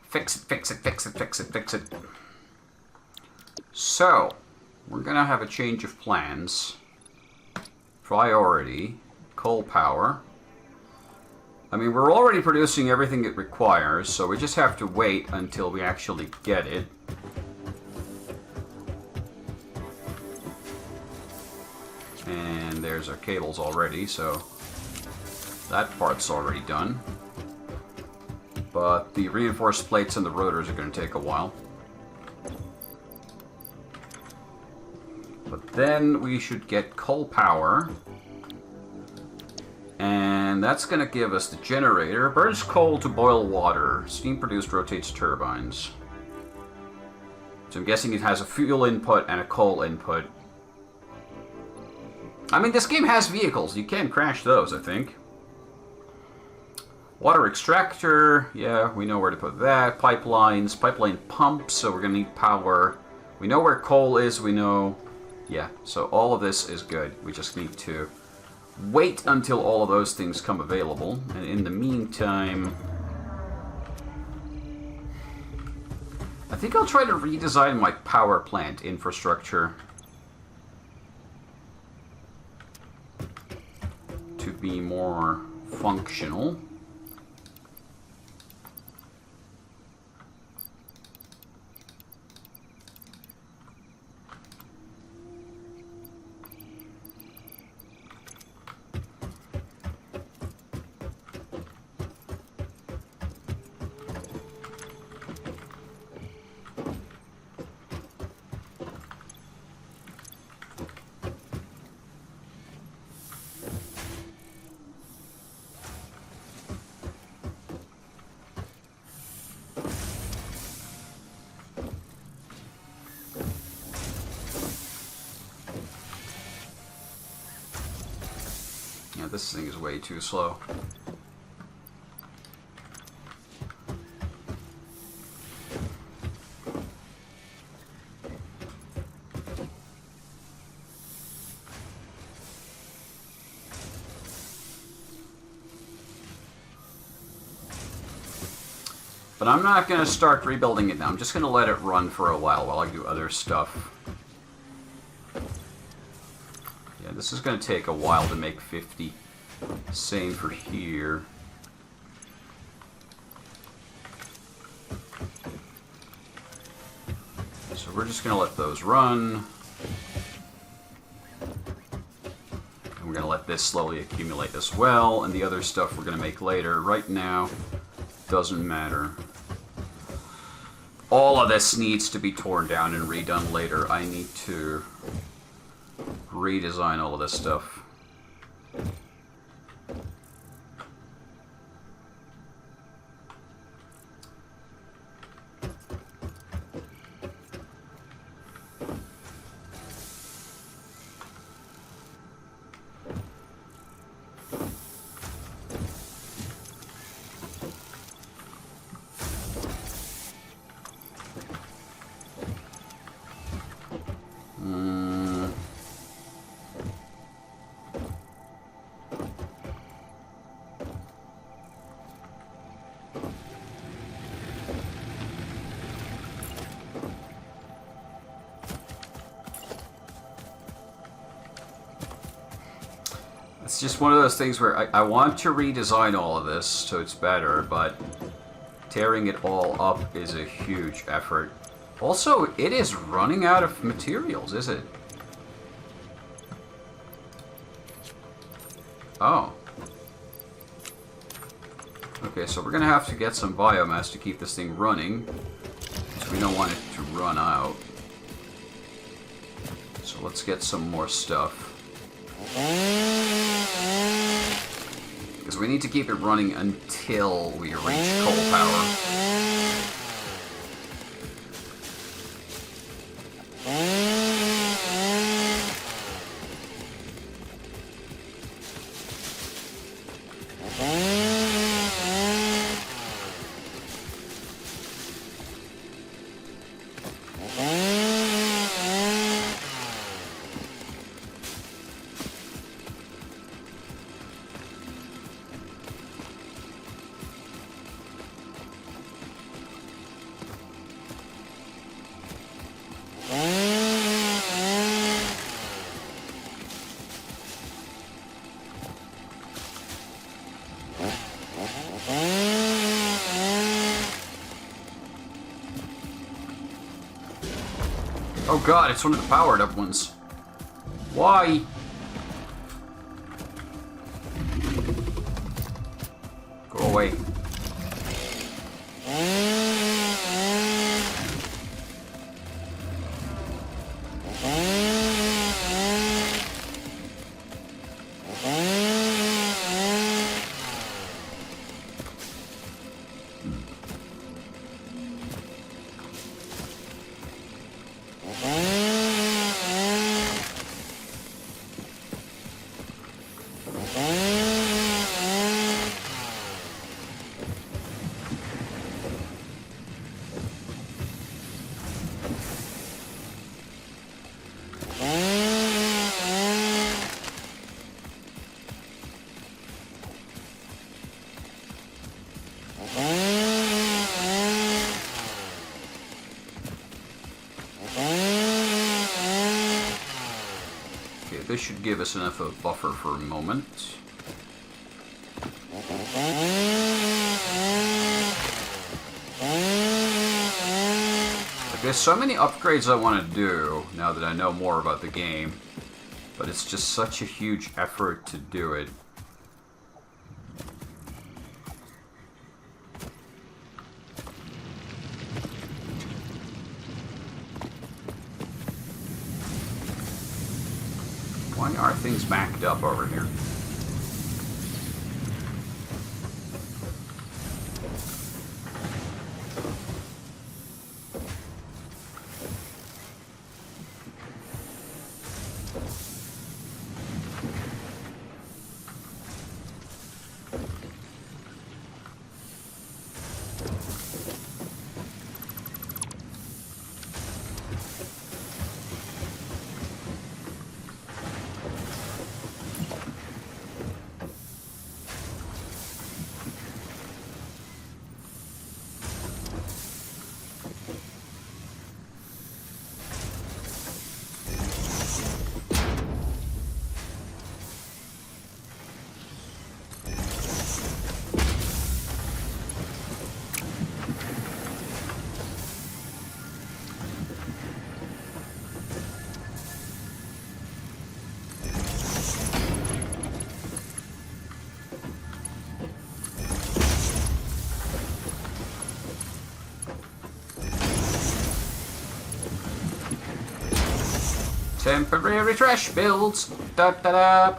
Fix it, fix it, fix it, fix it, fix it. So, we're gonna have a change of plans. Priority, coal power. I mean, we're already producing everything it requires, so we just have to wait until we actually get it. And there's our cables already, so that part's already done. But the reinforced plates and the rotors are going to take a while. But then we should get coal power. And that's going to give us the generator. Burns coal to boil water. Steam produced rotates turbines. So I'm guessing it has a fuel input and a coal input. I mean, this game has vehicles. You can crash those, I think. Water extractor. Yeah, we know where to put that. Pipelines. Pipeline pumps. So we're going to need power. We know where coal is. We know... Yeah, so all of this is good. We just need to wait until all of those things come available. And in the meantime... I think I'll try to redesign my power plant infrastructure to be more functional. This thing is way too slow. But I'm not going to start rebuilding it now. I'm just going to let it run for a while I do other stuff. Yeah, this is going to take a while to make 50. Same for here. So we're just going to let those run. And we're going to let this slowly accumulate as well. And the other stuff we're going to make later. Right now, doesn't matter. All of this needs to be torn down and redone later. I need to redesign all of this stuff. It's just one of those things where I want to redesign all of this so it's better, but tearing it all up is a huge effort. Also, it is running out of materials, is it? Oh. Okay, so we're going to have to get some biomass to keep this thing running, because we don't want it to run out. So let's get some more stuff. Because we need to keep it running until we reach coal power. Oh god, it's one of the powered up ones. Why? Go away. This should give us enough of a buffer for a moment. Like, there's so many upgrades I want to do now that I know more about the game, but it's just such a huge effort to do it. Why are things backed up over here? Temporary trash builds. Da da da.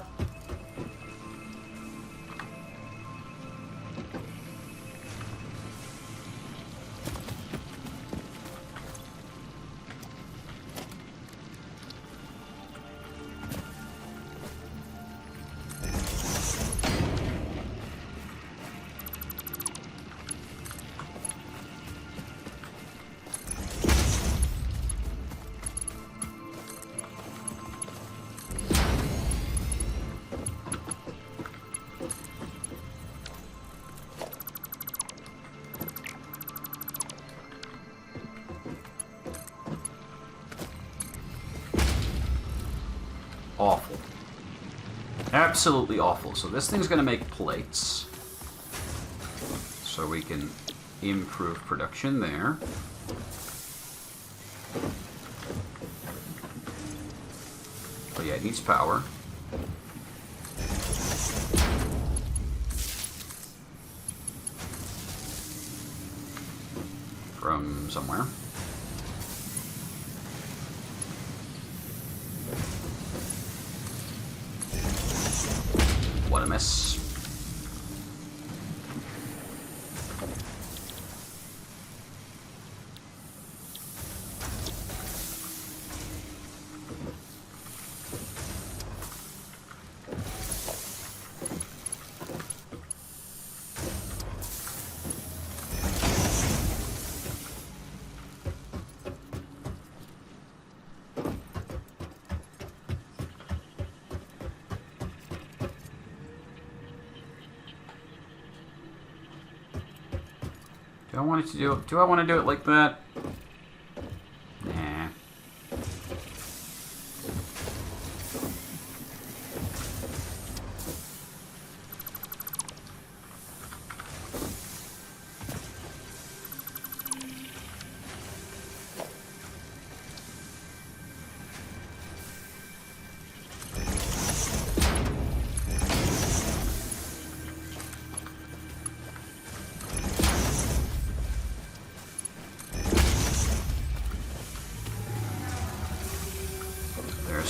Awful. Absolutely awful. So this thing's going to make plates. So we can improve production there. But yeah, it needs power. From somewhere. What a mess. Do I want to do it like that? Nah.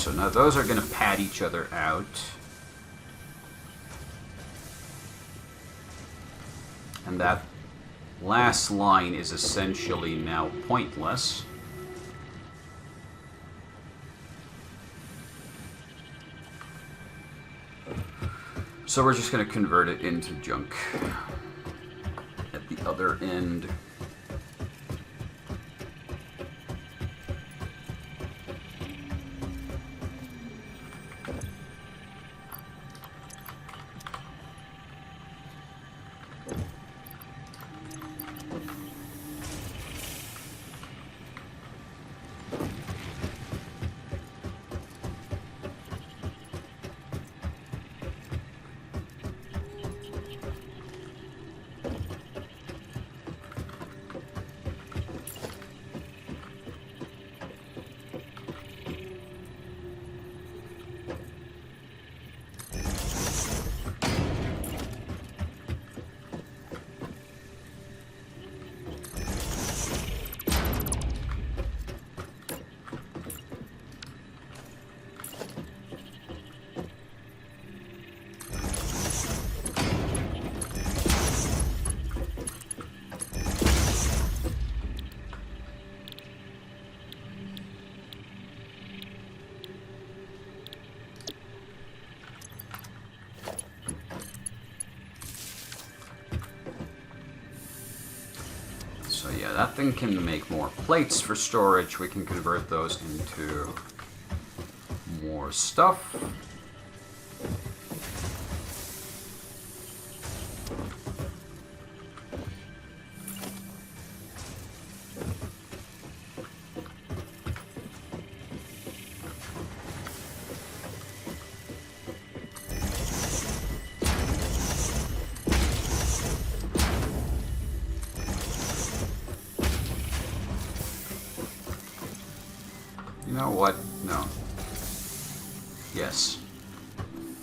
so now those are going to pad each other out. And that last line is essentially now pointless. So we're just going to convert it into junk at the other end. So yeah, that thing can make more plates for storage. We can convert those into more stuff. You know what? No. Yes.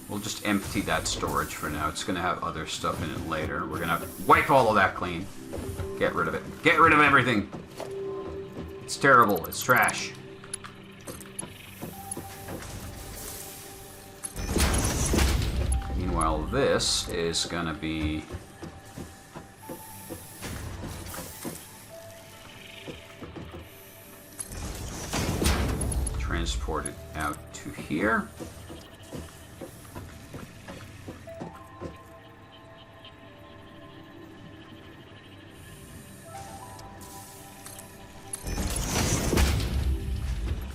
We'll just empty that storage for now. It's going to have other stuff in it later. We're going to wipe all of that clean. Get rid of it. Get rid of everything! It's terrible. It's trash. Meanwhile, this is going to be... transported out to here.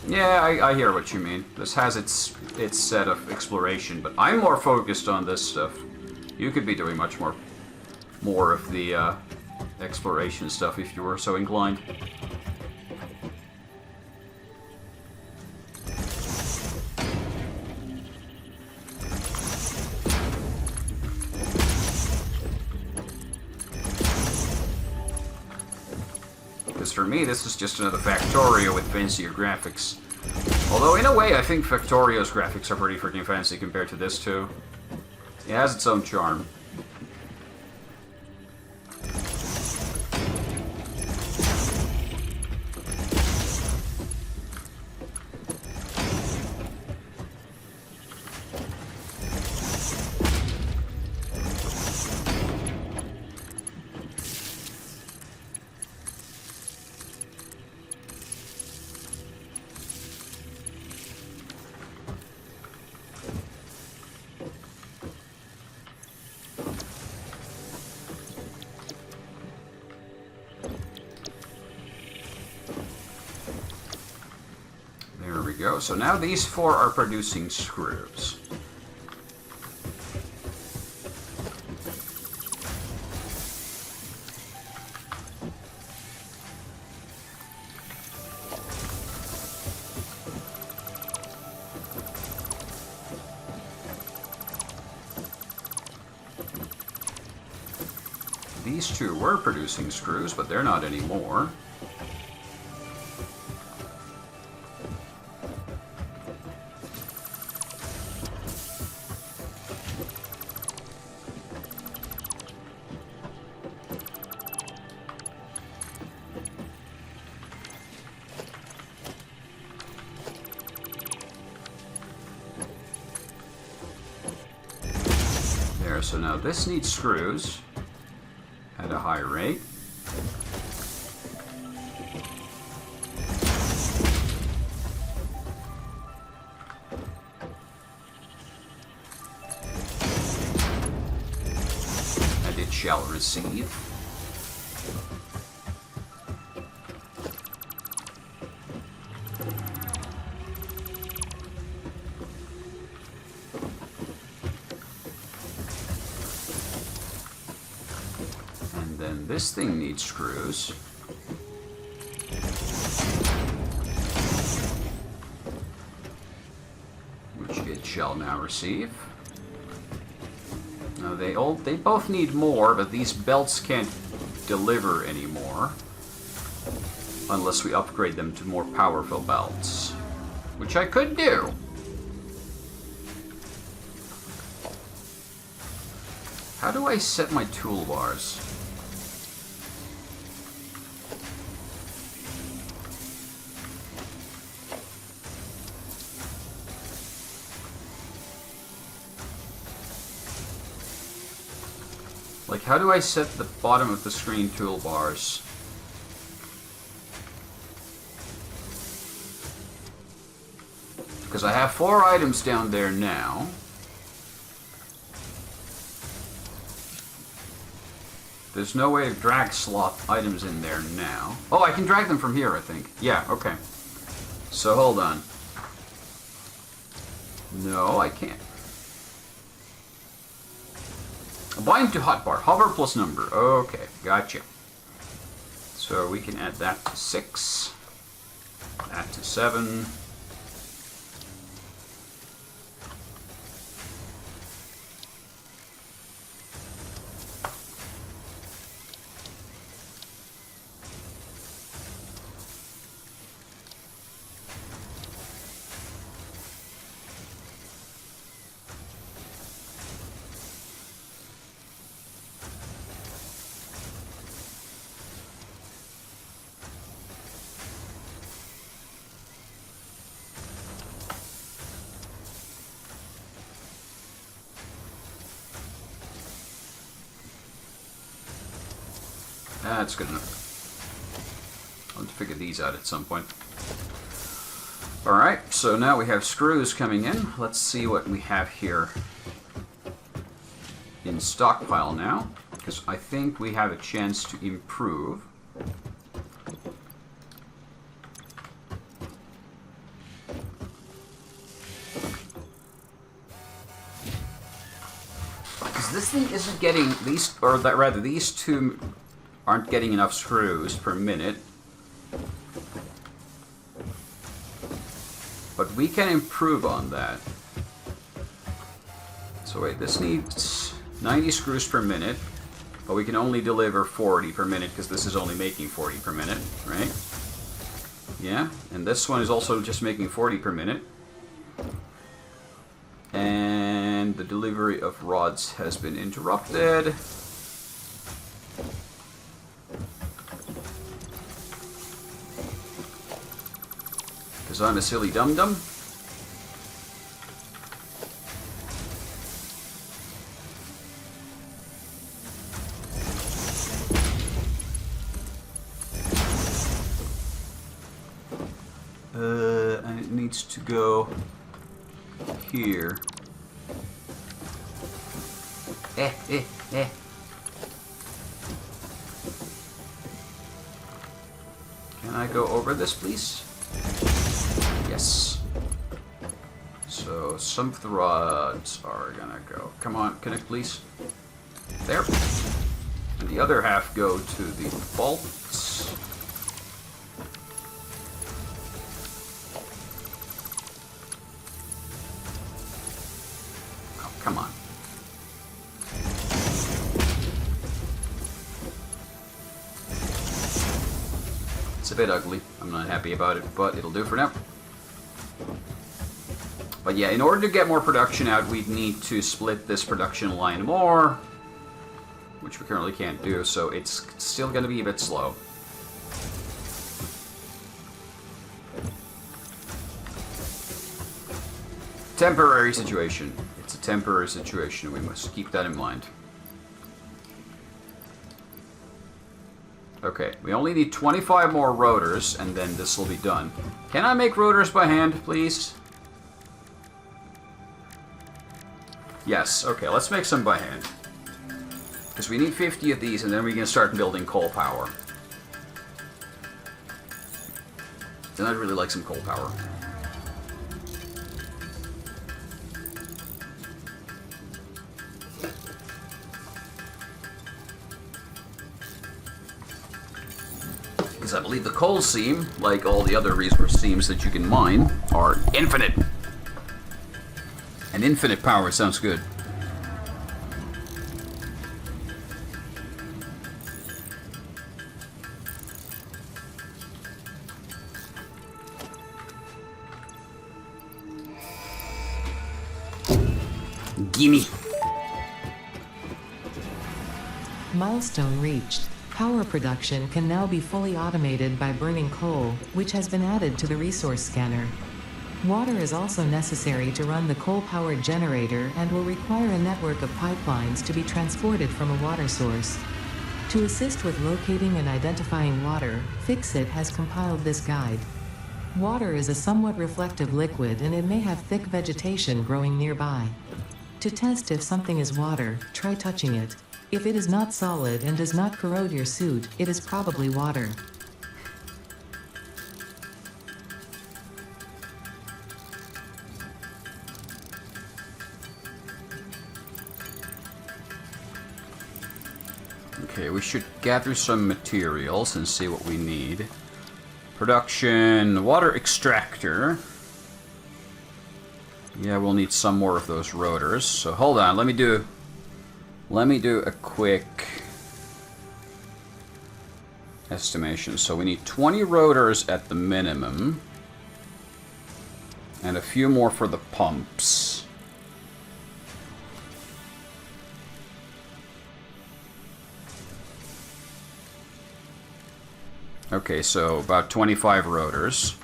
Yeah, I hear what you mean. This has its set of exploration, but I'm more focused on this stuff. You could be doing much more of the exploration stuff if you were so inclined. Because for me, this is just another Factorio with fancier graphics. Although, in a way, I think Factorio's graphics are pretty freaking fancy compared to this, too. It has its own charm. There we go. So now these four are producing screws. These two were producing screws, but they're not anymore. So now this needs screws at a high rate. And it shall receive. This thing needs screws. Which it shall now receive. Now they both need more, but these belts can't deliver anymore. Unless we upgrade them to more powerful belts. Which I could do. How do I set my toolbars? Like, how do I set the bottom of the screen toolbars? Because I have 4 items down there now. There's no way to drag slot items in there now. Oh, I can drag them from here, I think. Yeah, okay. So, hold on. No, I can't. Bind to hotbar. Hover plus number. Okay, gotcha. So we can add that to 6. That to 7. That's good enough. I'll have to figure these out at some point. Alright, so now we have screws coming in. Let's see what we have here in stockpile now, because I think we have a chance to improve. Because this thing isn't getting these, or that rather, these two aren't getting enough screws per minute. But we can improve on that. So wait, this needs 90 screws per minute, but we can only deliver 40 per minute because this is only making 40 per minute, right? Yeah, and this one is also just making 40 per minute. And the delivery of rods has been interrupted. Because I'm a silly dum-dum. And it needs to go here. Can I go over this, please? Yes. So some of the rods are gonna go. Come on, connect, please. There. And the other half go to the bolts. Oh, come on. It's a bit ugly. I'm not happy about it, but it'll do for now. But yeah, in order to get more production out, we'd need to split this production line more, which we currently can't do, so it's still going to be a bit slow. Temporary situation. It's a a temporary situation. We must keep that in mind. Okay, we only need 25 more rotors, and then this will be done. Can I make rotors by hand, please? Yes, okay, let's make some by hand. Because we need 50 of these, and then we can start building coal power. And I'd really like some coal power. Because I believe the coal seam, like all the other resource seams that you can mine, are infinite. And infinite power sounds good. Gimme. Milestone reached. Power production can now be fully automated by burning coal, which has been added to the resource scanner. Water is also necessary to run the coal-powered generator and will require a network of pipelines to be transported from a water source. To assist with locating and identifying water, Fixit has compiled this guide. Water is a somewhat reflective liquid and it may have thick vegetation growing nearby. To test if something is water, try touching it. If it is not solid and does not corrode your suit, it is probably water. Okay, we should gather some materials and see what we need. Production, water extractor. Yeah, we'll need some more of those rotors. So hold on, let me do a quick estimation. So we need 20 rotors at the minimum. And a few more for the pumps. Okay, so about 25 rotors.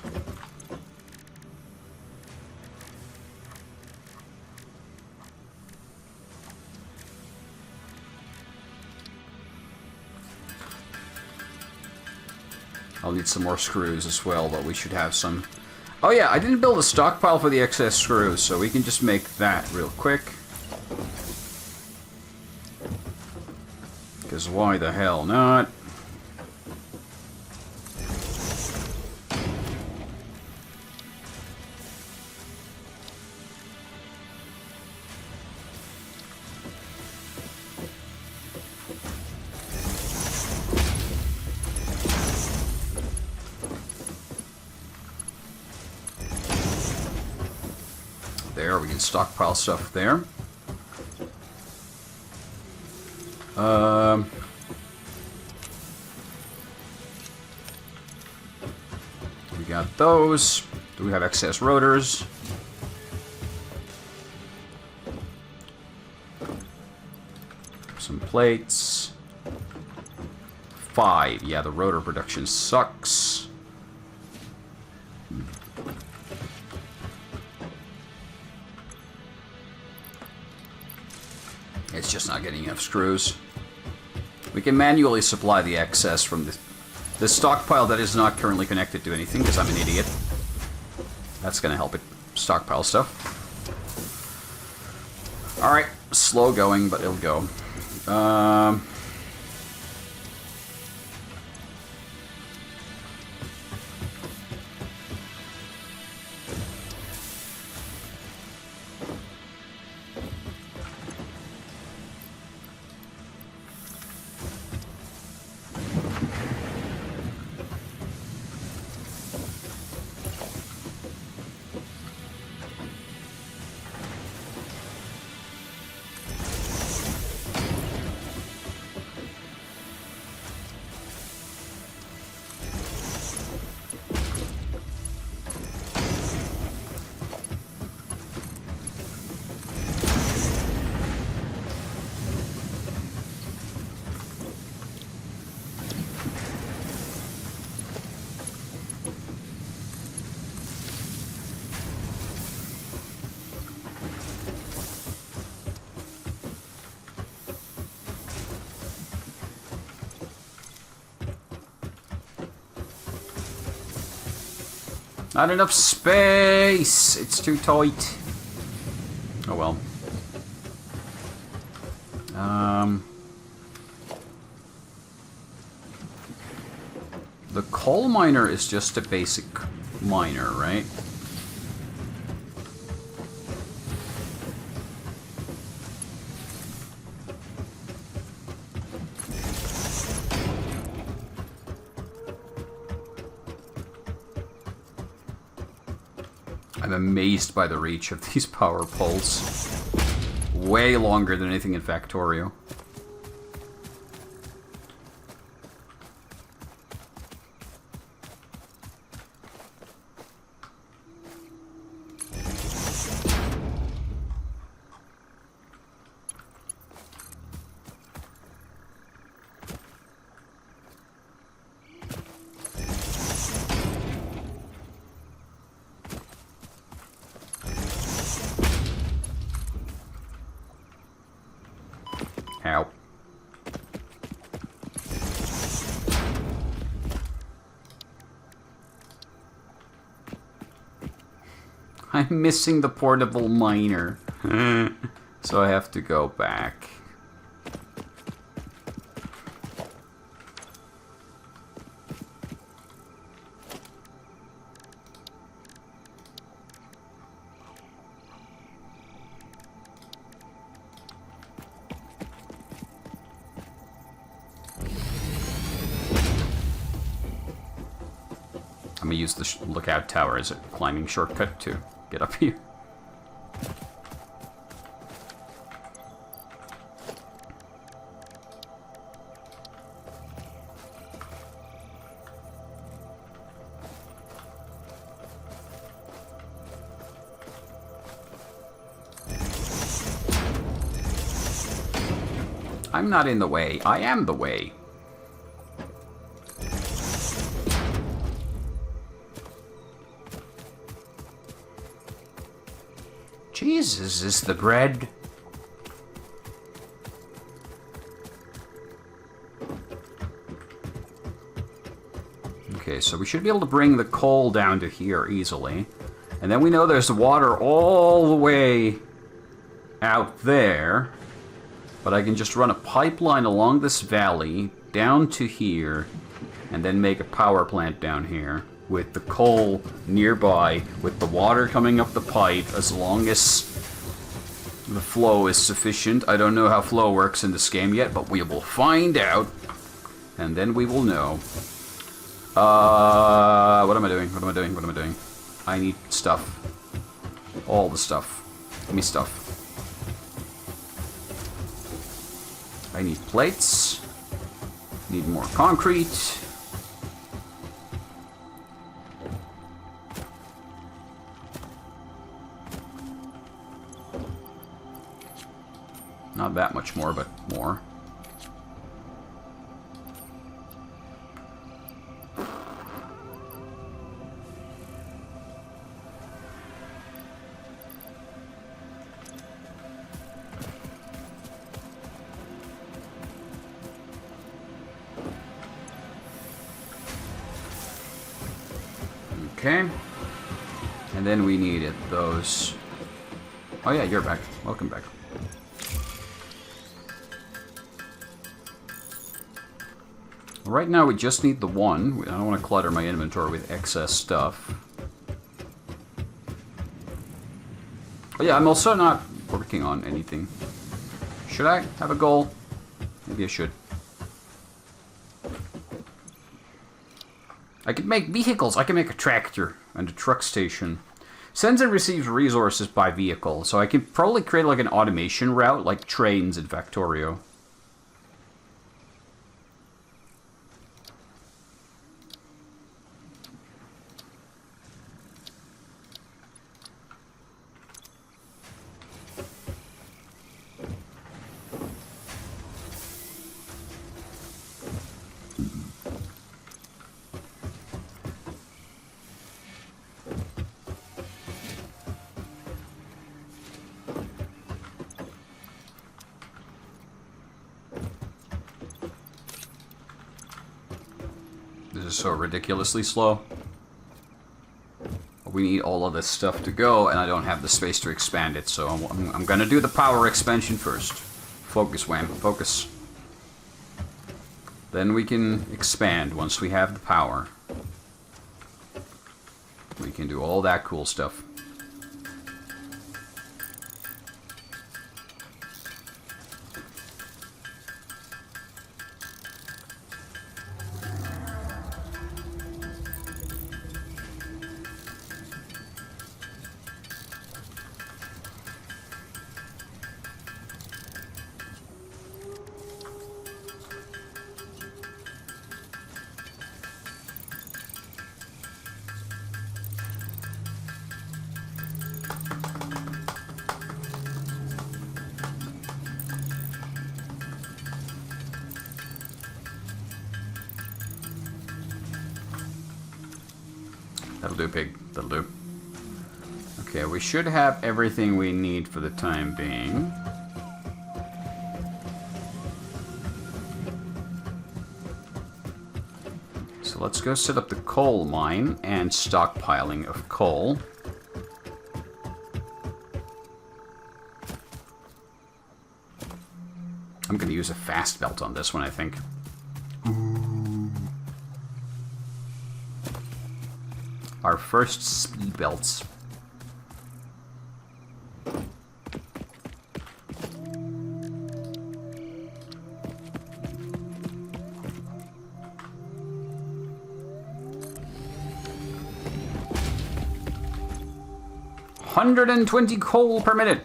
I'll need some more screws as well, but we should have some. Oh yeah, I didn't build a stockpile for the excess screws, so we can just make that real quick. Because why the hell not? There, we can stockpile stuff there. We got those. Do we have excess rotors? Some plates. 5. Yeah, the rotor production sucks. It's just not getting enough screws. We can manually supply the excess from the stockpile that is not currently connected to anything, because I'm an idiot. That's going to help it stockpile stuff. Alright, slow going, but it'll go. Not enough space! It's too tight. Oh well. The coal miner is just a basic miner, right? I'm amazed by the reach of these power poles. Way longer than anything in Factorio. Ow. I'm missing the portable miner. So I have to go back. I'm gonna use the lookout tower as a climbing shortcut to get up here. I'm not in the way. I am the way. Jesus, is the bread? Okay, so we should be able to bring the coal down to here easily. And then we know there's water all the way out there. But I can just run a pipeline along this valley down to here and then make a power plant down here with the coal nearby, with the water coming up the pipe, as long as the flow is sufficient. I don't know how flow works in this game yet, but we will find out, and then we will know. What am I doing? What am I doing? What am I doing? I need stuff. All the stuff. Give me stuff. I need plates. Need more concrete. Not that much more, but more. Okay. And then we needed those. Oh yeah, you're back. Welcome back. Right now we just need the one. I don't want to clutter my inventory with excess stuff. Oh yeah, I'm also not working on anything. Should I have a goal? Maybe I should. I could make vehicles. I can make a tractor and a truck station. Sends and receives resources by vehicle. So I can probably create like an automation route, like trains in Factorio. This is so ridiculously slow. we need all of this stuff to go, and I don't have the space to expand it, so I'm gonna do the power expansion first. Focus, Wham, focus. Then we can expand once we have the power. We can do all that cool stuff. That'll do, pig. That'll do. Okay, we should have everything we need for the time being. So let's go set up the coal mine and stockpiling of coal. I'm going to use a fast belt on this one, I think. Our first speed belts. $120 coal per minute.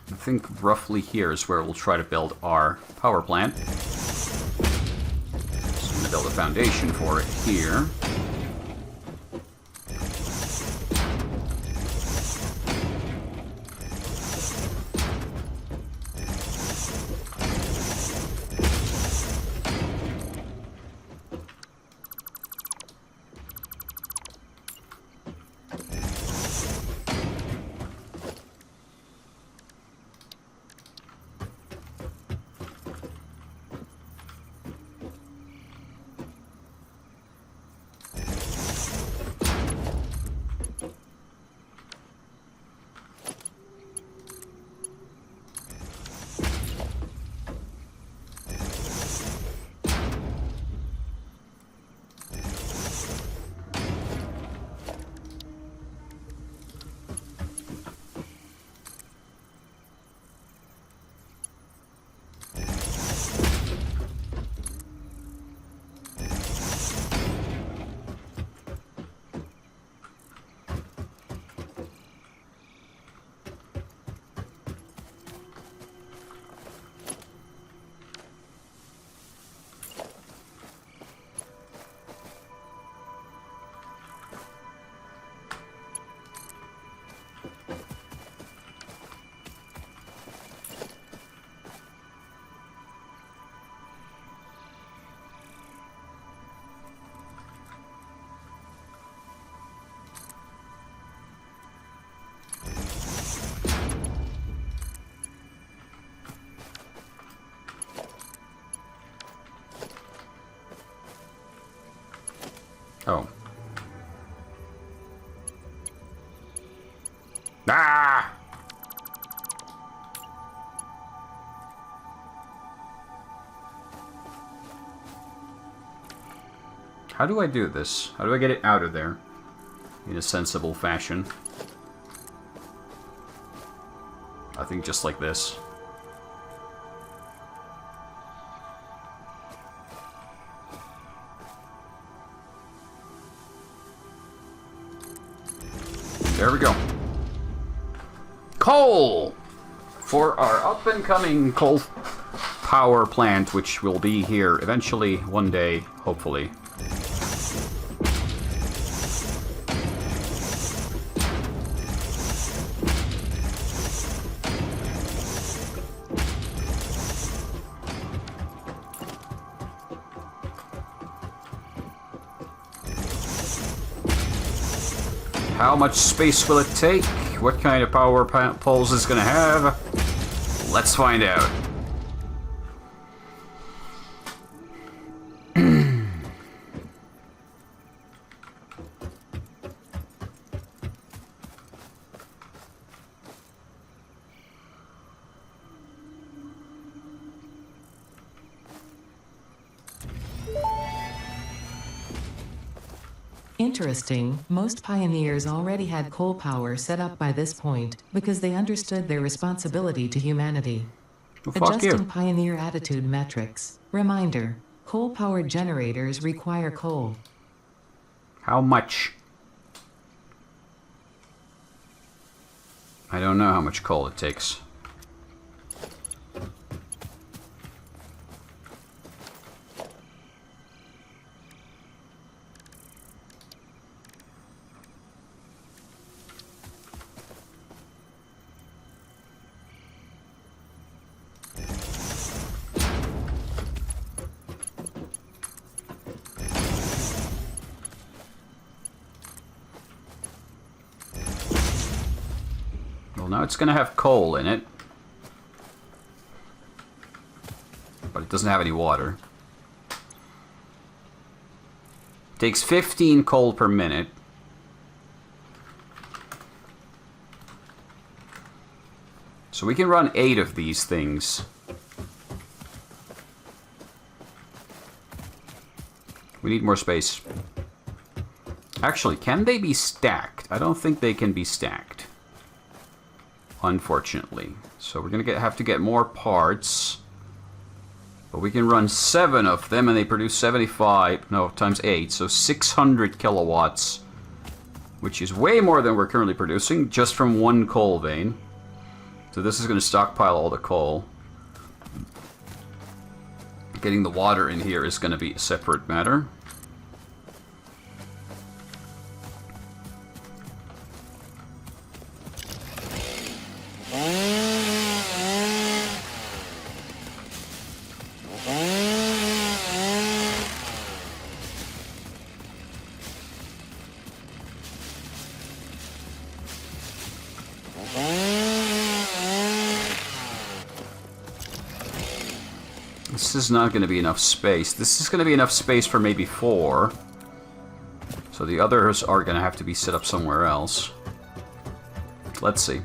I think roughly here is where we'll try to build our power plant. So I'm going to build a foundation for it here. Oh. Ah! How do I do this? How do I get it out of there in a sensible fashion? I think just like this. There we go. coal for our up-and-coming coal power plant, which will be here eventually one day, hopefully. How much space will it take? What kind of power poles is it going to have? Let's find out. Interesting, most pioneers already had coal power set up by this point, because they understood their responsibility to humanity. Well, fuck Adjusting you. pioneer attitude metrics. Reminder, coal-powered generators require coal. How much? I don't know how much coal it takes. Well, now it's going to have coal in it. But it doesn't have any water. Takes 15 coal per minute. So we can run 8 of these things. We need more space. Actually, can they be stacked? I don't think they can be stacked. Unfortunately. So we're going to have to get more parts. But we can run 7 of them and they produce 75, no, times 8, so 600 kilowatts. Which is way more than we're currently producing, just from one coal vein. So this is going to stockpile all the coal. Getting the water in here is going to be a separate matter. This is not going to be enough space. This is going to be enough space for maybe 4. So the others are going to have to be set up somewhere else. Let's see.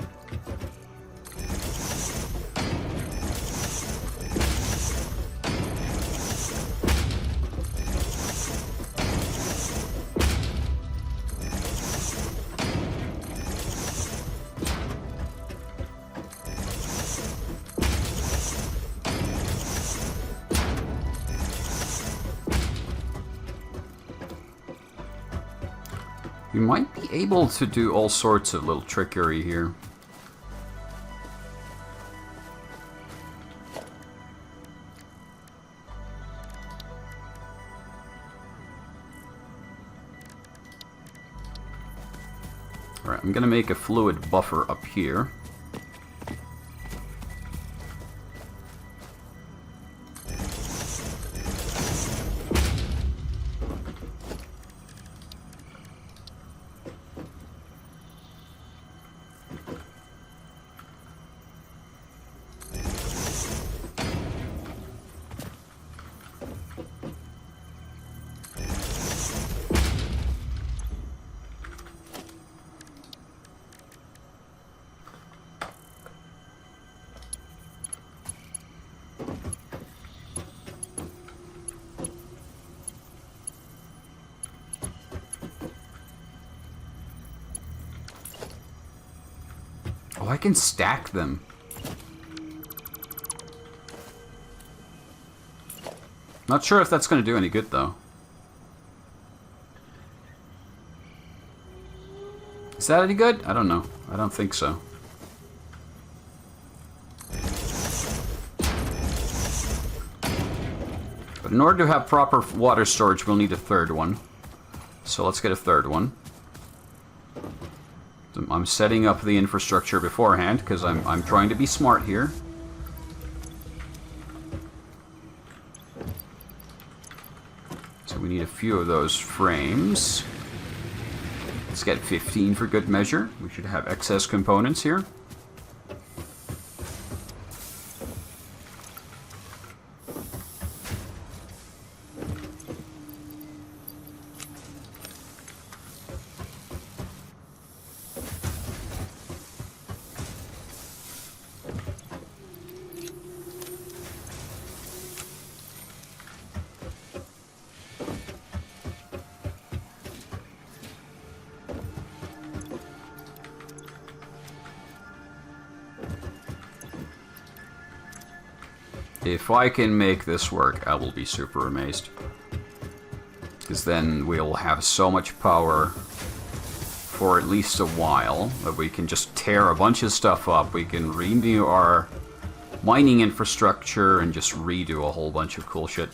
You might be able to do all sorts of little trickery here. Alright, I'm gonna make a fluid buffer up here. Oh, I can stack them. Not sure if that's going to do any good, though. Is that any good? I don't know. I don't think so. But in order to have proper water storage, we'll need a third one. So let's get a third one. I'm setting up the infrastructure beforehand because I'm trying to be smart here. So we need a few of those frames. Let's get 15 for good measure. We should have excess components here. If I can make this work, I will be super amazed. Because then we'll have so much power for at least a while that we can just tear a bunch of stuff up. We can renew our mining infrastructure and just redo a whole bunch of cool shit.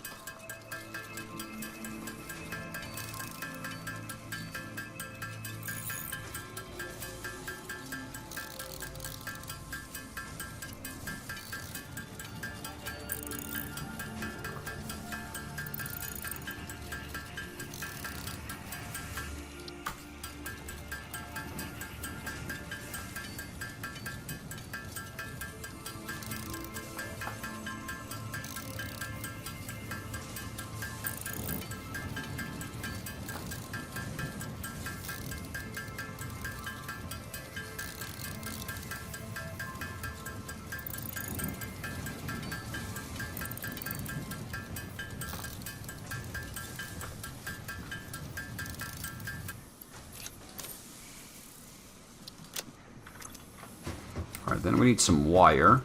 Alright, then we need some wire,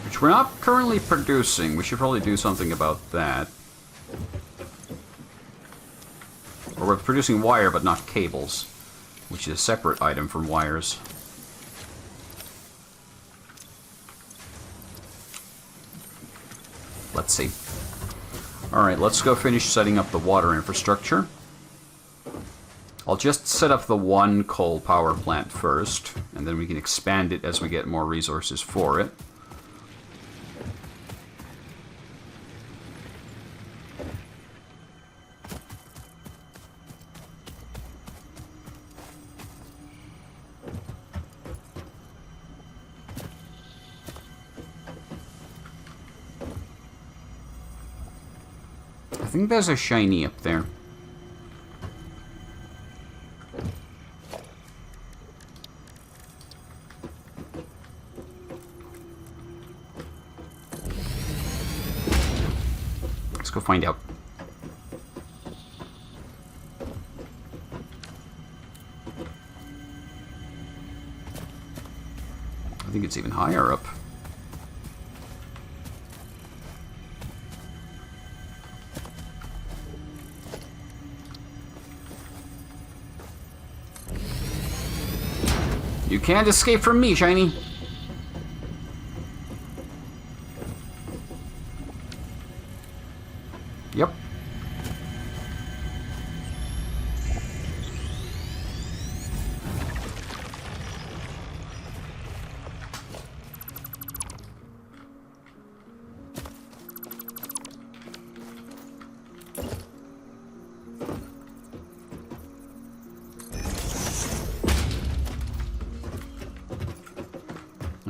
which we're not currently producing. We should probably do something about that. Or we're producing wire, but not cables, which is a separate item from wires. Let's see. Alright, let's go finish setting up the water infrastructure. I'll just set up the one coal power plant first, and then we can expand it as we get more resources for it. I think there's a shiny up there. Let's go find out. I think it's even higher up. You can't escape from me, Shiny. Yep.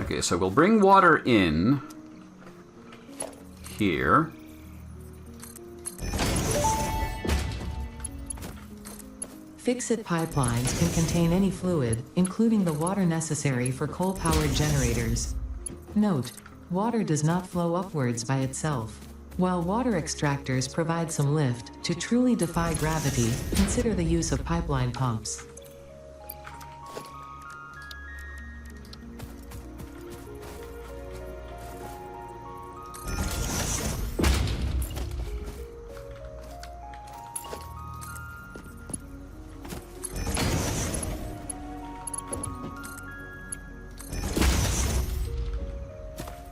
Okay, so we'll bring water in here. Fix-it pipelines can contain any fluid, including the water necessary for coal-powered generators. Note: water does not flow upwards by itself. While water extractors provide some lift, to truly defy gravity, consider the use of pipeline pumps.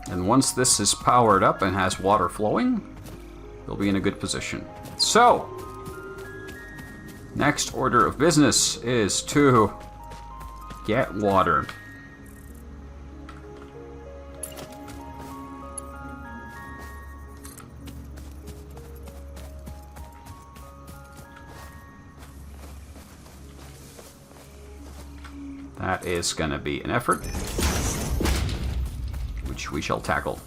And once this is powered up and has water flowing, We'll be in a good position. So, next order of business is to get water. That is gonna be an effort, which we shall tackle.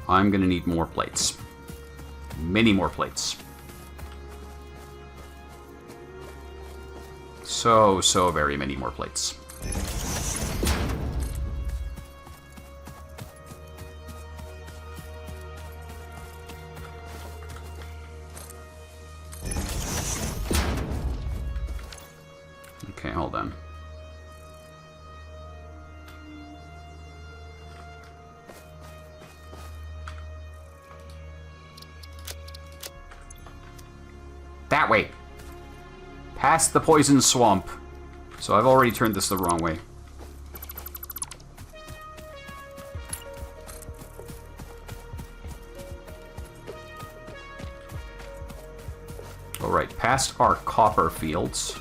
I'm gonna need more plates. Many more plates. So very many more plates. Okay, hold on. That way. Past the poison swamp. So I've already turned this the wrong way. Alright, past our copper fields.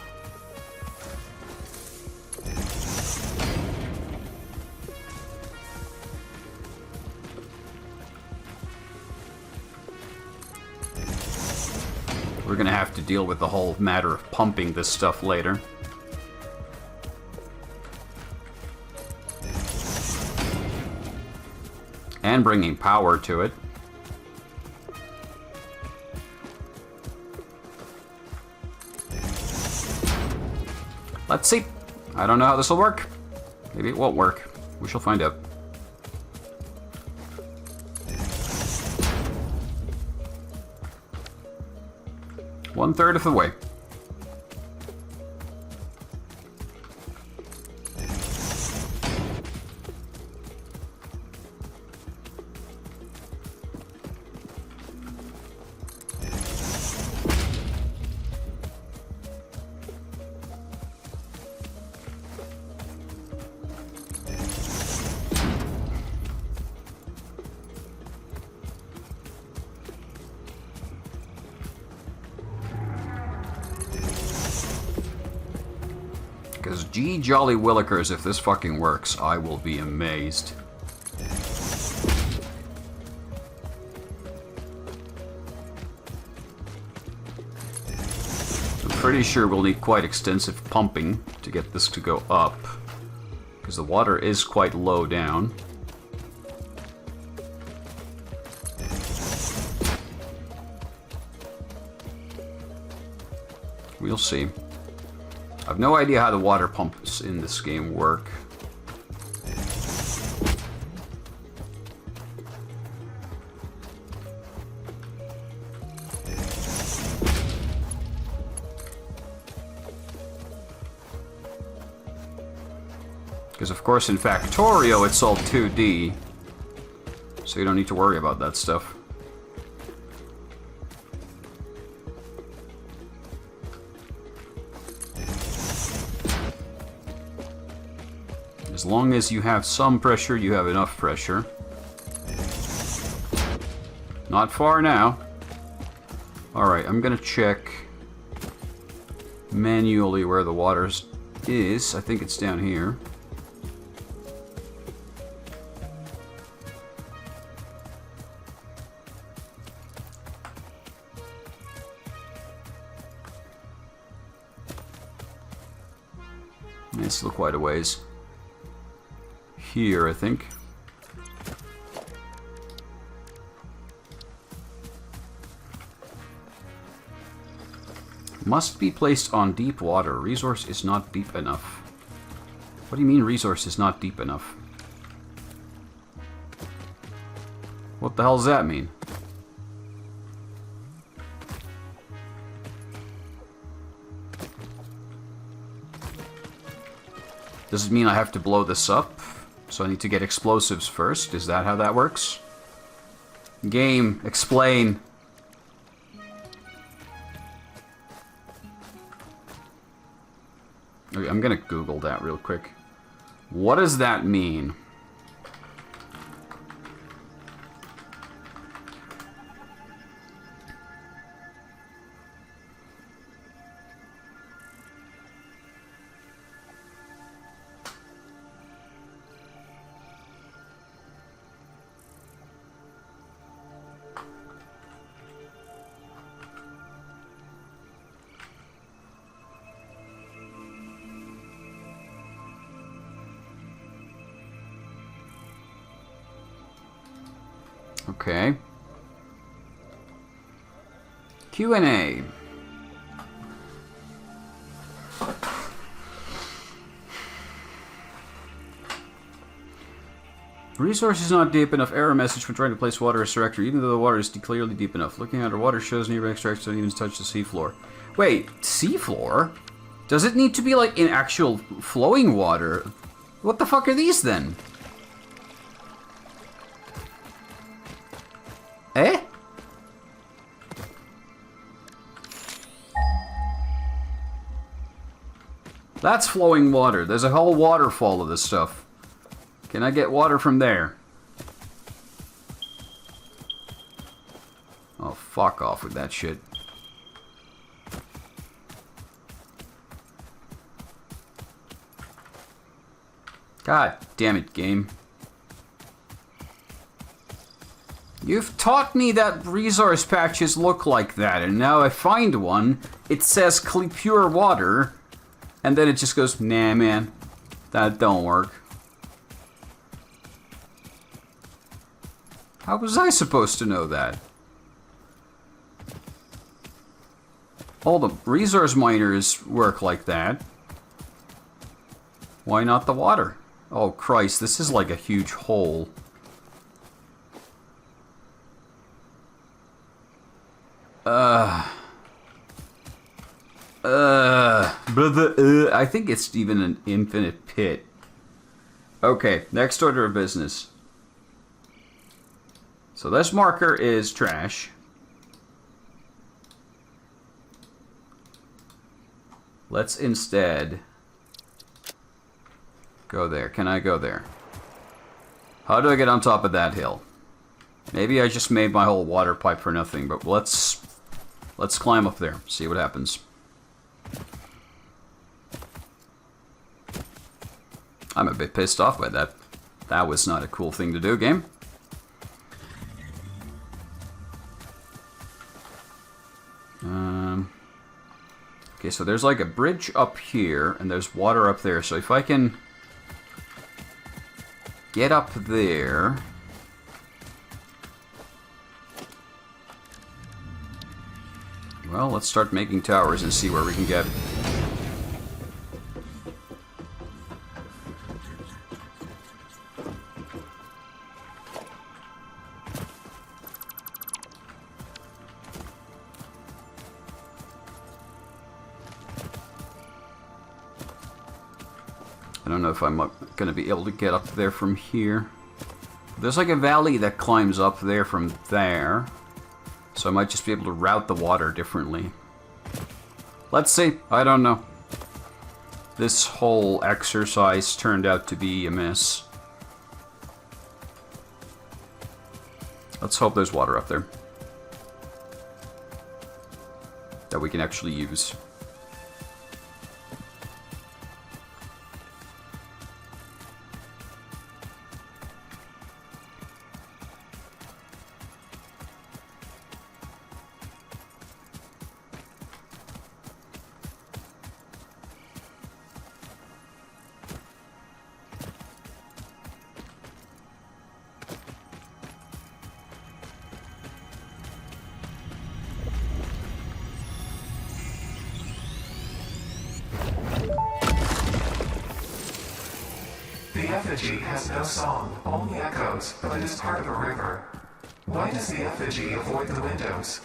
We're gonna have to deal with the whole matter of pumping this stuff later. And bringing power to it. Let's see. I don't know how this will work. Maybe it won't work. We shall find out. One-third of the way. Because gee jolly willikers, if this fucking works, I will be amazed. I'm pretty sure we'll need quite extensive pumping to get this to go up. Because the water is quite low down. We'll see. I've no idea how the water pumps in this game work. Because of course in Factorio it's all 2D, so you don't need to worry about that stuff. As long as you have some pressure, you have enough pressure. Not far now. Alright, I'm gonna check manually where the water is. I think it's down here. It's still quite a ways. Here, I think. Must be placed on deep water. Resource is not deep enough. What do you mean resource is not deep enough? What the hell does that mean? Does it mean I have to blow this up? So I need to get explosives first? Is that how that works? Game, explain. Okay, I'm gonna Google that real quick. What does that mean? Okay. Q&A. Resource is not deep enough. Error message when trying to place water extractor, even though the water is clearly deep enough. Looking underwater shows nearby extractors don't even touch the seafloor. Wait, seafloor? Does it need to be like in actual flowing water? What the fuck are these then? Eh? That's flowing water. There's a whole waterfall of this stuff. Can I get water from there? Oh, fuck off with that shit. God damn it, game. You've taught me that resource patches look like that, and now I find one, it says pure water, and then it just goes, nah man, that don't work. How was I supposed to know that? All the resource miners work like that. Why not the water? Oh Christ, this is like a huge hole. I think it's even an infinite pit. Okay, next order of business. So this marker is trash. Let's instead go there. Can I go there? How do I get on top of that hill? Maybe I just made my whole water pipe for nothing, but let's climb up there, see what happens. I'm a bit pissed off by that. That was not a cool thing to do, game. Okay, so there's like a bridge up here, and there's water up there. So if I can get up there... Well, let's start making towers and see where we can get. I don't know if I'm going to be able to get up there from here. There's like a valley that climbs up there from there. So I might just be able to route the water differently. Let's see. I don't know. This whole exercise turned out to be a mess. Let's hope there's water up there that we can actually use. The effigy has no song, only echoes, but it is part of a river. Why does the effigy avoid the windows?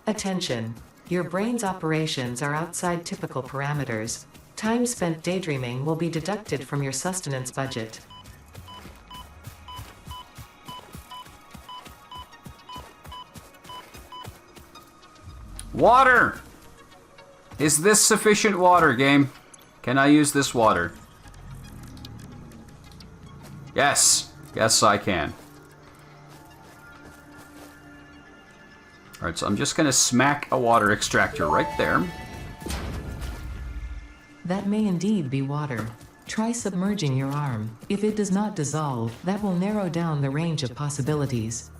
Attention. Your brain's operations are outside typical parameters. Time spent daydreaming will be deducted from your sustenance budget. Water! Is this sufficient water, game? Can I use this water? Yes! Yes, I can. Alright, so I'm just gonna smack a water extractor right there. That may indeed be water. Try submerging your arm. If it does not dissolve, that will narrow down the range of possibilities.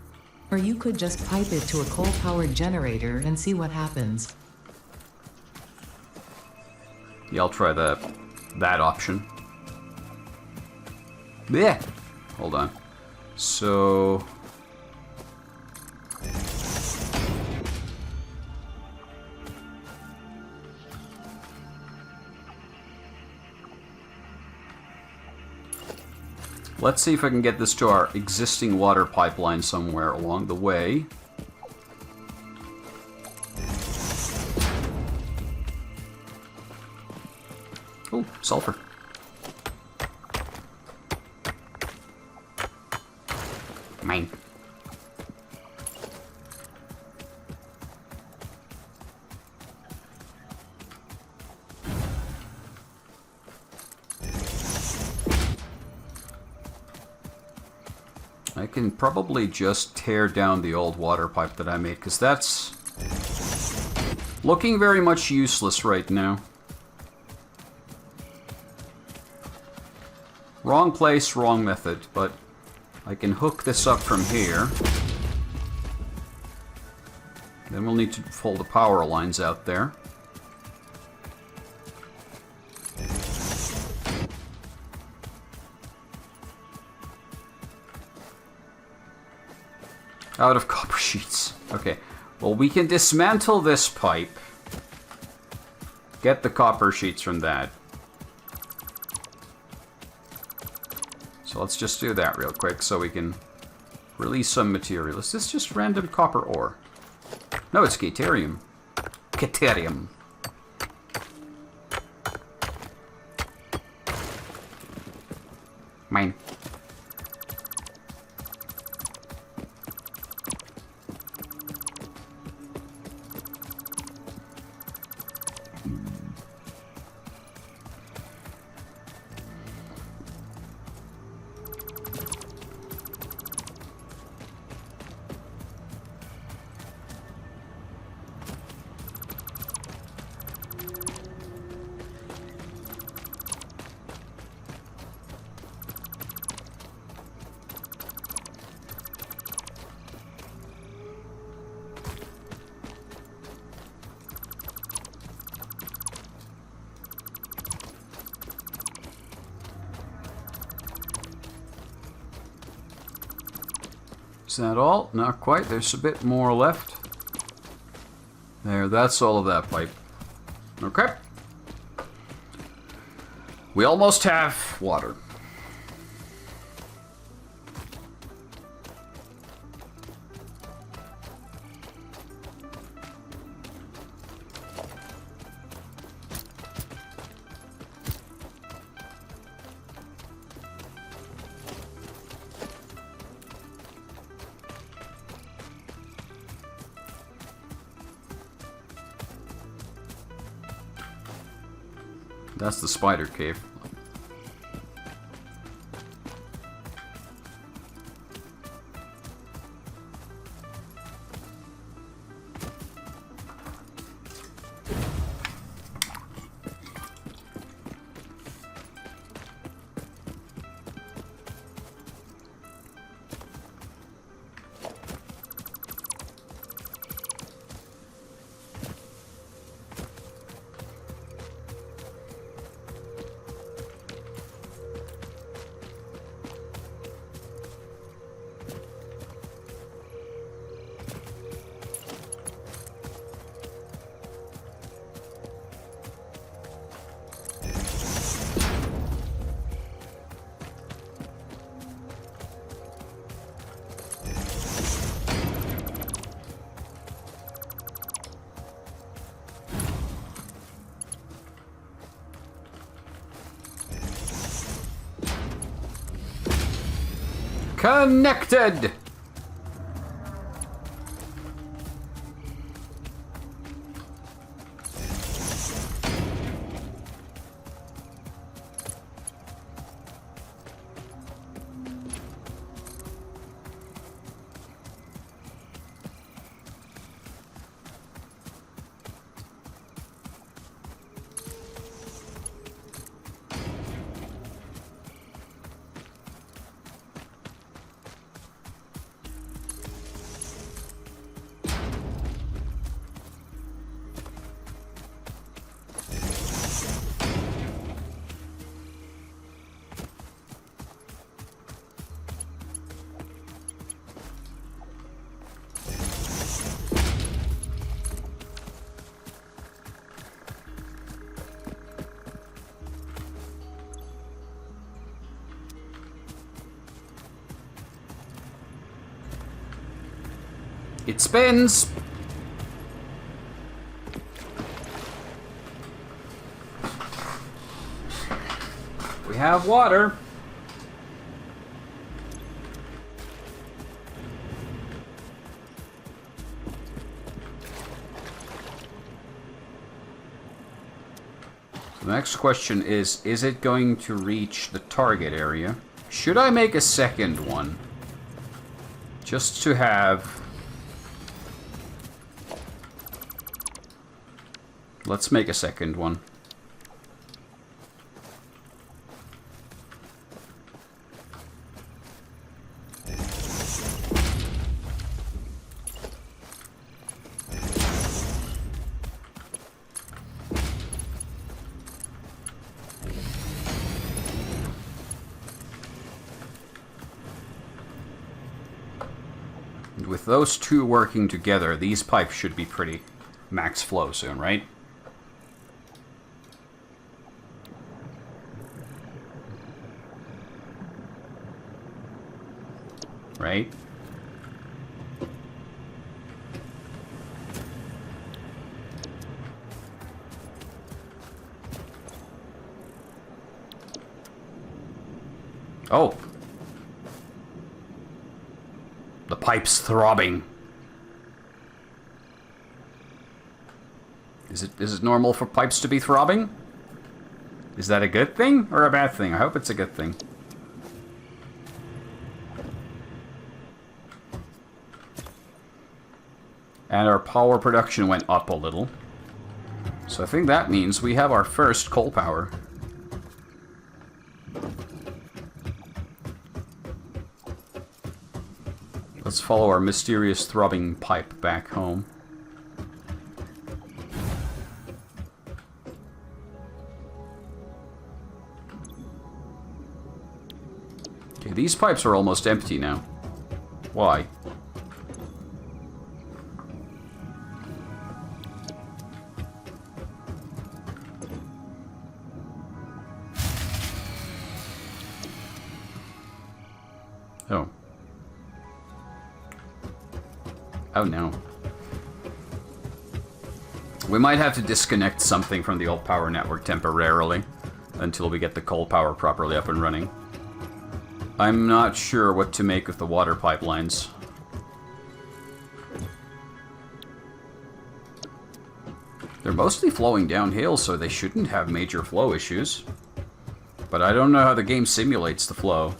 Or you could just pipe it to a coal-powered generator and see what happens. Yeah, I'll try that option. Yeah. Hold on. So... let's see if I can get this to our existing water pipeline somewhere along the way. Oh, sulfur. Mine. I can probably just tear down the old water pipe that I made, because that's looking very much useless right now. Wrong place, wrong method, but I can hook this up from here. Then we'll need to pull the power lines out there. Out of copper sheets. Okay. Well, we can dismantle this pipe. Get the copper sheets from that. So let's just do that real quick so we can release some material. Is this just random copper ore? No, it's Caterium. Caterium. Mine. Is that all? Not quite. There's a bit more left. There, that's all of that pipe. Okay. We almost have water. That's the spider cave. Connected! It spins! We have water. The next question is it going to reach the target area? Should I make a second one? Just to have... Let's make a second one. With those two working together, these pipes should be pretty max flow soon, right? Right? Oh. The pipe's throbbing. Is it normal for pipes to be throbbing? Is that a good thing or a bad thing? I hope it's a good thing. And our power production went up a little. So I think that means we have our first coal power. Let's follow our mysterious throbbing pipe back home. Okay, these pipes are almost empty now. Why? Oh. Oh no. We might have to disconnect something from the old power network temporarily until we get the coal power properly up and running. I'm not sure what to make of the water pipelines. They're mostly flowing downhill, so they shouldn't have major flow issues. But I don't know how the game simulates the flow.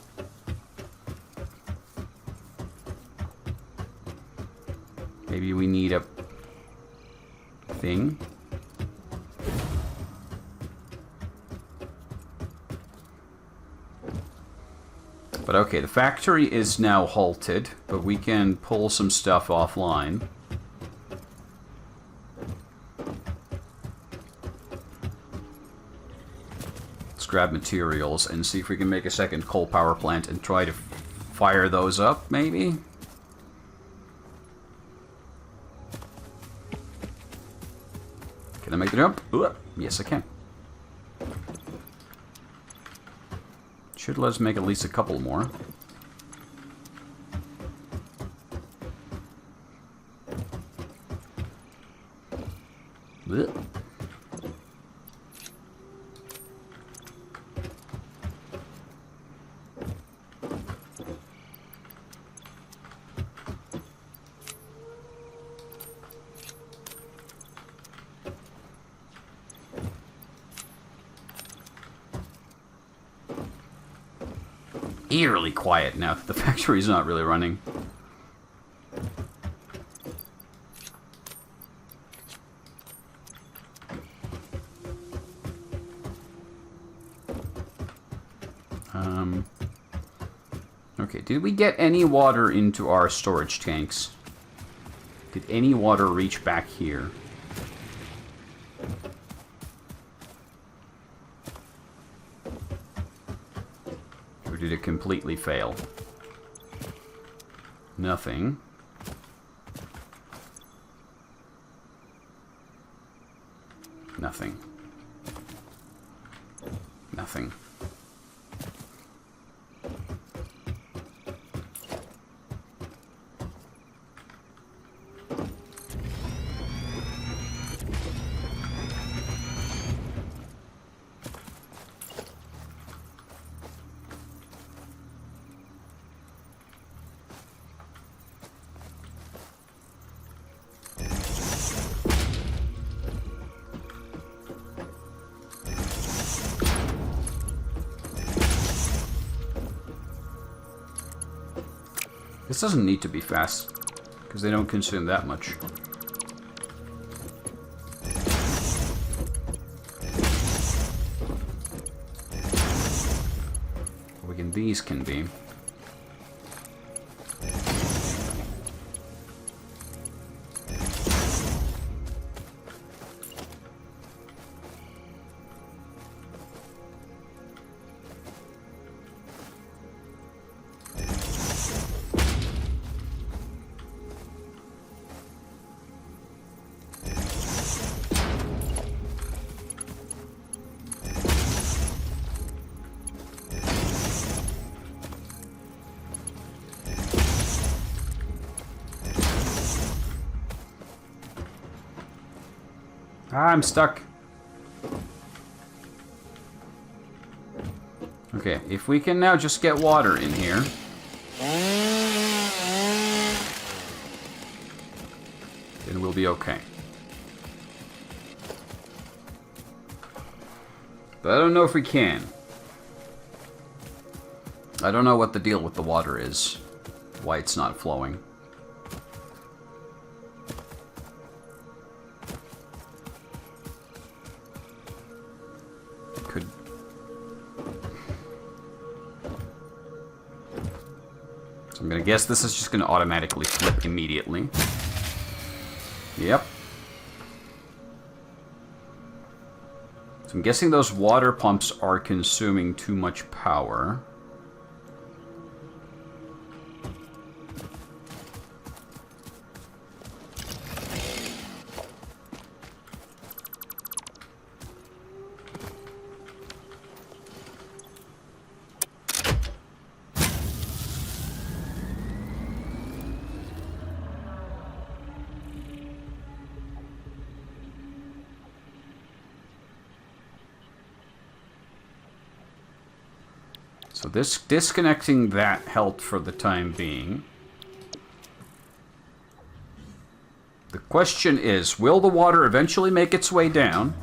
Maybe we need a thing. But okay, the factory is now halted, but we can pull some stuff offline. Let's grab materials and see if we can make a second coal power plant and try to fire those up, maybe? Can I make the jump? Ooh, yes, I can. Should let us make at least a couple more. Blech. Eerily quiet now that the factory's not really running. Okay, did we get any water into our storage tanks? Did any water reach back here? Or did it completely fail? Nothing. Nothing. Nothing. This doesn't need to be fast, because they don't consume that much. These can be. I'm stuck. Okay, if we can now just get water in here. Then we'll be okay. But I don't know if we can. I don't know what the deal with the water is. Why it's not flowing. I'm gonna guess this is just gonna automatically flip immediately. Yep. So I'm guessing those water pumps are consuming too much power. So this disconnecting that helped for the time being. The question is, will the water eventually make its way down?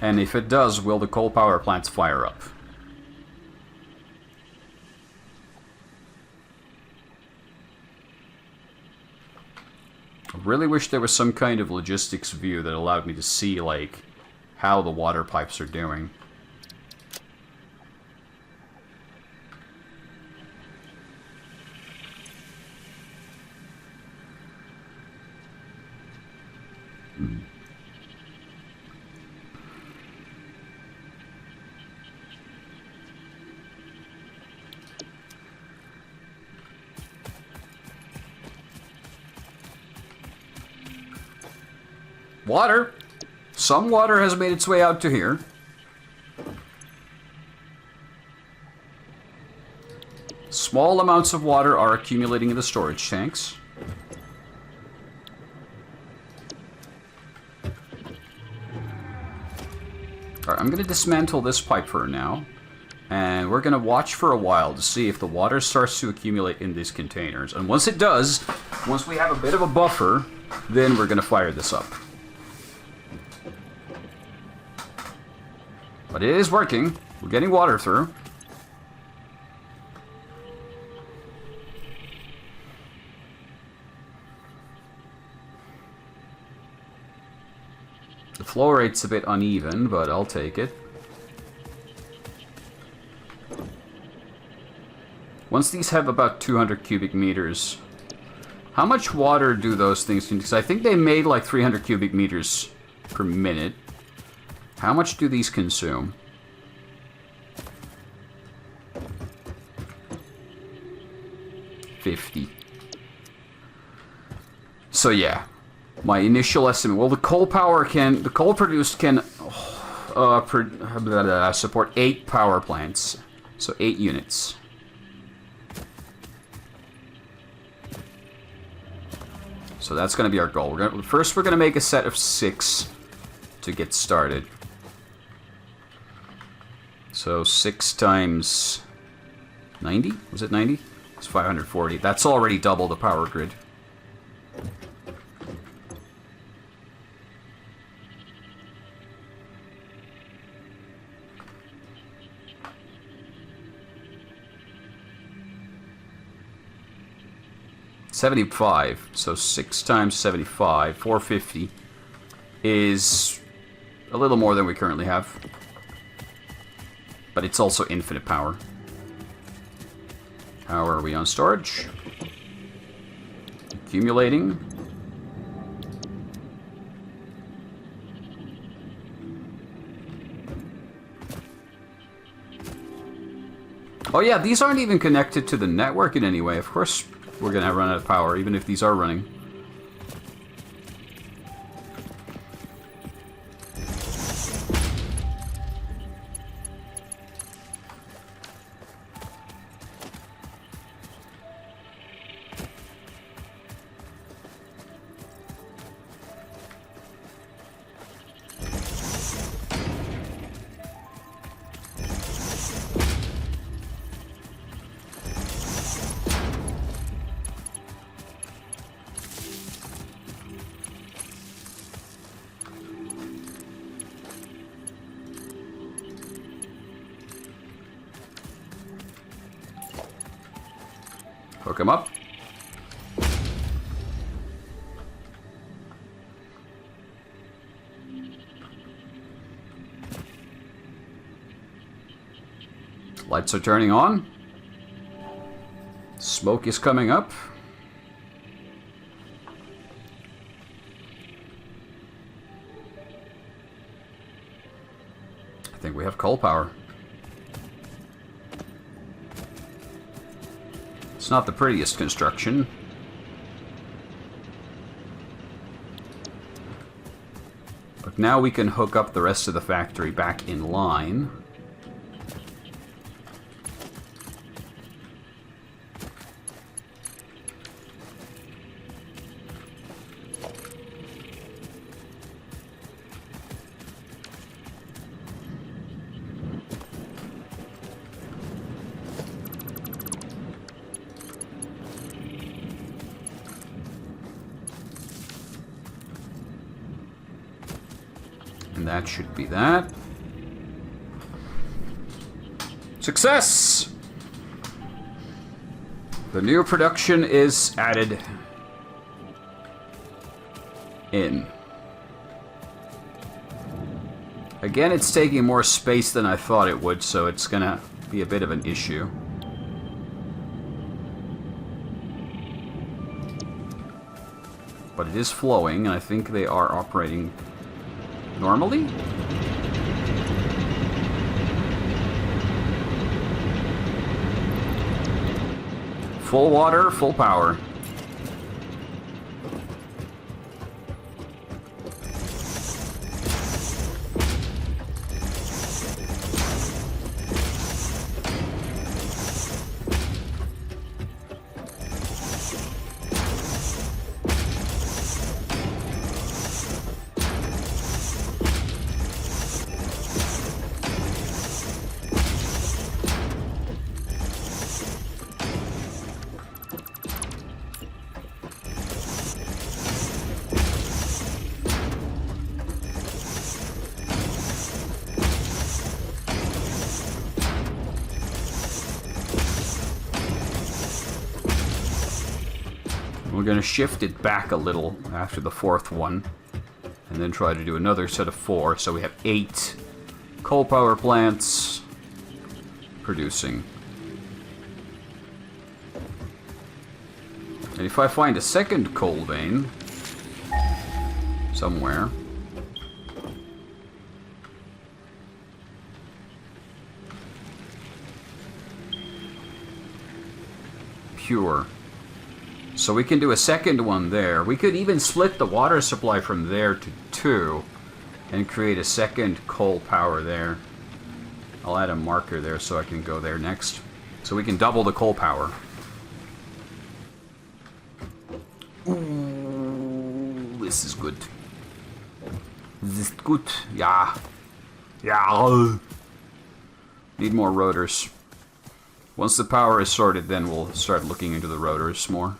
And if it does, will the coal power plants fire up? I really wish there was some kind of logistics view that allowed me to see, like, how the water pipes are doing. Water. Some water has made its way out to here. Small amounts of water are accumulating in the storage tanks. Alright, I'm going to dismantle this pipe for now. And we're going to watch for a while to see if the water starts to accumulate in these containers. And once it does, once we have a bit of a buffer, then we're going to fire this up. But it is working. We're getting water through. The flow rate's a bit uneven, but I'll take it. Once these have about 200 cubic meters, how much water do those things consume? Because I think they made like 300 cubic meters per minute. How much do these consume? $50. So yeah, my initial estimate. Well, the coal produced can support 8 power plants, so 8 units. So that's going to be our goal. First, we're going to make a set of 6 to get started. So 6 times 90? Was it 90? It's 540. That's already double the power grid. 75. So 6 times 75, 450, is a little more than we currently have. But it's also infinite power. How are we on storage? Accumulating. Oh yeah, these aren't even connected to the network in any way. Of course we're gonna run out of power, even if these are running. Hook him up. Lights are turning on. Smoke is coming up. I think we have coal power. It's not the prettiest construction. But now we can hook up the rest of the factory back in line. And that should be that. Success! The new production is added in. Again, it's taking more space than I thought it would, so it's gonna be a bit of an issue. But it is flowing, and I think they are operating normally? Full water, full power. We're going to shift it back a little after the 4th one, and then try to do another set of 4, so we have 8 coal power plants producing. And if I find a second coal vein somewhere, pure. So we can do a second one there. We could even split the water supply from there to 2 and create a second coal power there. I'll add a marker there so I can go there next. So we can double the coal power. Ooh, this is good. This is good. Yeah. Yeah. Need more rotors. Once the power is sorted, then we'll start looking into the rotors more.